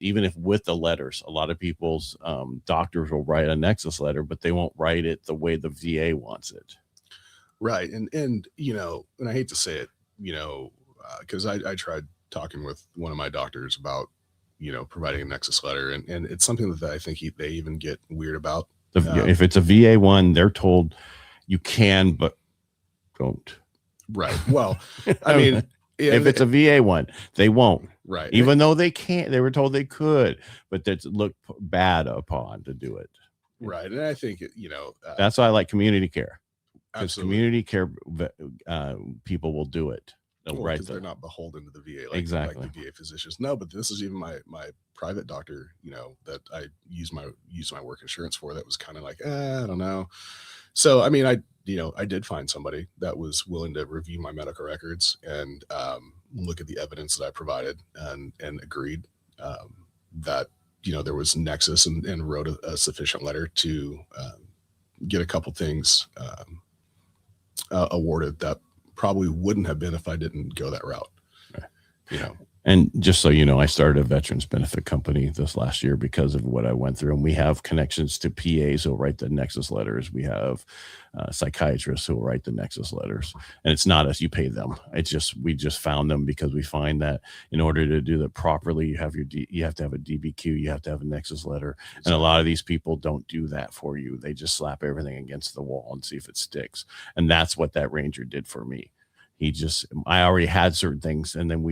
even if with the letters, a lot of people's doctors will write a Nexus letter, but they won't write it the way the VA wants it. Right. And you know, and I hate to say it, you know, because I tried talking with one of my doctors about, you know, providing a Nexus letter, and it's something that I think they even get weird about. If it's a VA one, they're told you can, but don't. Right. Well, I mean, if it's a VA one, they won't. Right. Even though they can't, they were told they could, but that's looked bad upon to do it. Right. And I think, you know, that's why I like community care. Because absolutely. community care people will do it. Well, because they're not beholden to the VA like the VA physicians. No, but this is even my private doctor, you know, that I use my work insurance for. That was kind of like, I don't know. So, I mean, I did find somebody that was willing to review my medical records and look at the evidence that I provided and agreed that, you know, there was Nexus and wrote a sufficient letter to get a couple things awarded that probably wouldn't have been if I didn't go that route. Right. You know. And just so you know, I started a veterans benefit company this last year because of what I went through. And we have connections to PAs who write the Nexus letters. We have psychiatrists who write the Nexus letters. And it's not us, you pay them. It's just, we just found them because we find that in order to do that properly, you have to have a DBQ, you have to have a Nexus letter. And a lot of these people don't do that for you. They just slap everything against the wall and see if it sticks. And that's what that Ranger did for me. I already had certain things, and then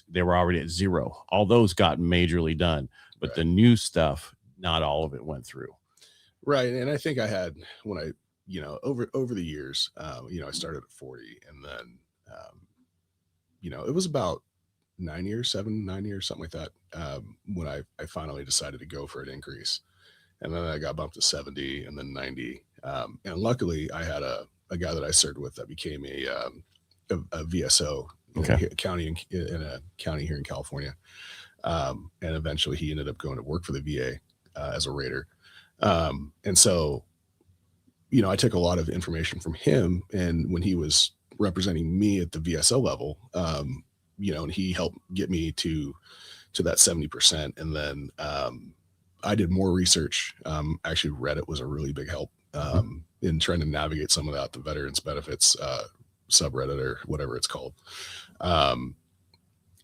they were already at zero. All those got majorly done, but right. The new stuff, not all of it went through. Right. And I think I had, when I, you know, over the years, you know, I started at 40, and then, you know, it was about 9 years, something like that, when I finally decided to go for an increase. And then I got bumped to 70 and then 90. And luckily I had a guy that I served with that became a VSO in a county here in California. And eventually he ended up going to work for the VA as a rater. And so, you know, I took a lot of information from him, and when he was representing me at the VSO level, you know, and he helped get me to that 70%. And then I did more research. Actually, Reddit was a really big help in trying to navigate some of that, the veterans benefits subreddit or whatever it's called,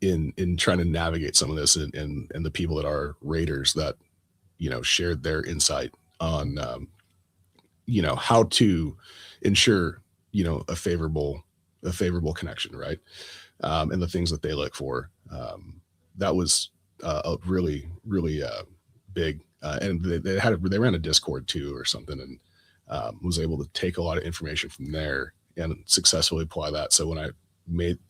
in trying to navigate some of this, and the people that are raters that, you know, shared their insight on, you know, how to ensure, you know, a favorable connection, right? And the things that they look for. That was a really, really big, and they ran a Discord too or something, and was able to take a lot of information from there and successfully apply that. So when I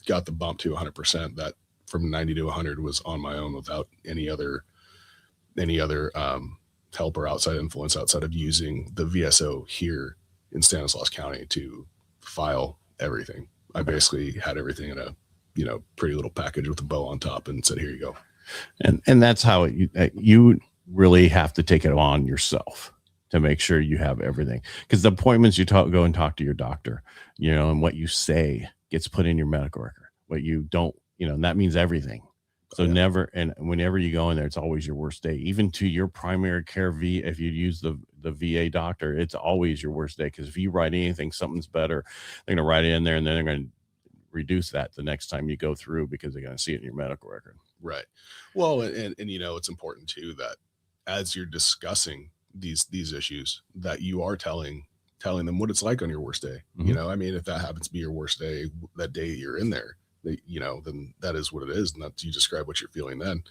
got the bump to 100%, that from 90 to 100 was on my own without any other help or outside influence outside of using the VSO here in Stanislaus County to file everything. I basically had everything in a, you know, pretty little package with a bow on top and said, here you go. And that's how you really have to take it on yourself to make sure you have everything, because the appointments you go and talk to your doctor, you know, and what you say gets put in your medical record. What you don't, you know, and that means everything. So never, and whenever you go in there, it's always your worst day. Even to your primary care if you use the VA doctor, it's always your worst day, because if you write anything, something's better, they're going to write it in there, and then they're going to reduce that the next time you go through, because they're going to see it in your medical record. Right. Well, and you know, it's important too that as you're discussing these issues, that you are telling them what it's like on your worst day. You know, I mean, if that happens to be your worst day, that day you're in there, you know, then that is what it is, and that you describe what you're feeling then.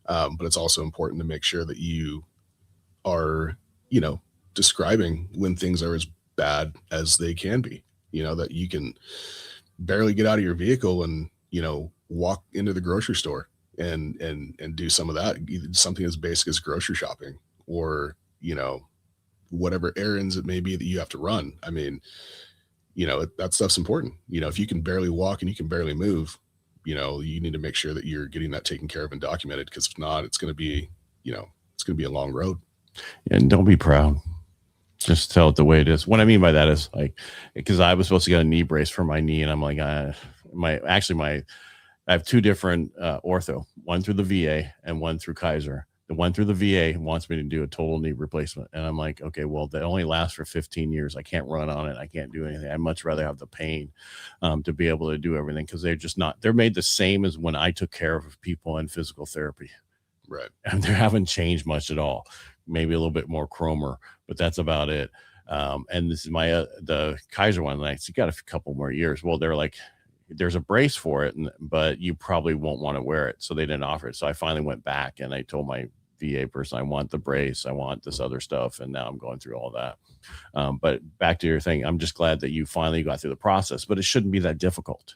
But it's also important to make sure that you are, you know, describing when things are as bad as they can be, you know, that you can barely get out of your vehicle and, you know, walk into the grocery store and do some of that, something as basic as grocery shopping, or, you know, whatever errands it may be that you have to run. I mean, you know, that stuff's important. You know, if you can barely walk and you can barely move, you know, you need to make sure that you're getting that taken care of and documented, because if not, it's going to be, you know, it's going to be a long road. And don't be proud. Just tell it the way it is. What I mean by that is, like, because I was supposed to get a knee brace for my knee, and I'm like, my I have two different ortho, one through the VA and one through Kaiser. The one through the VA wants me to do a total knee replacement. And I'm like, okay, well, that only lasts for 15 years. I can't run on it. I can't do anything. I'd much rather have the pain to be able to do everything, because they're just not, they're made the same as when I took care of people in physical therapy. Right. And they haven't changed much at all. Maybe a little bit more chromer, but that's about it. And this is my, the Kaiser one, like, you got a couple more years. Well, they're like, there's a brace for it, but you probably won't want to wear it. So they didn't offer it. So I finally went back and I told my VA person, I want the brace, I want this other stuff. And now I'm going through all that. But back to your thing, I'm just glad that you finally got through the process, but it shouldn't be that difficult.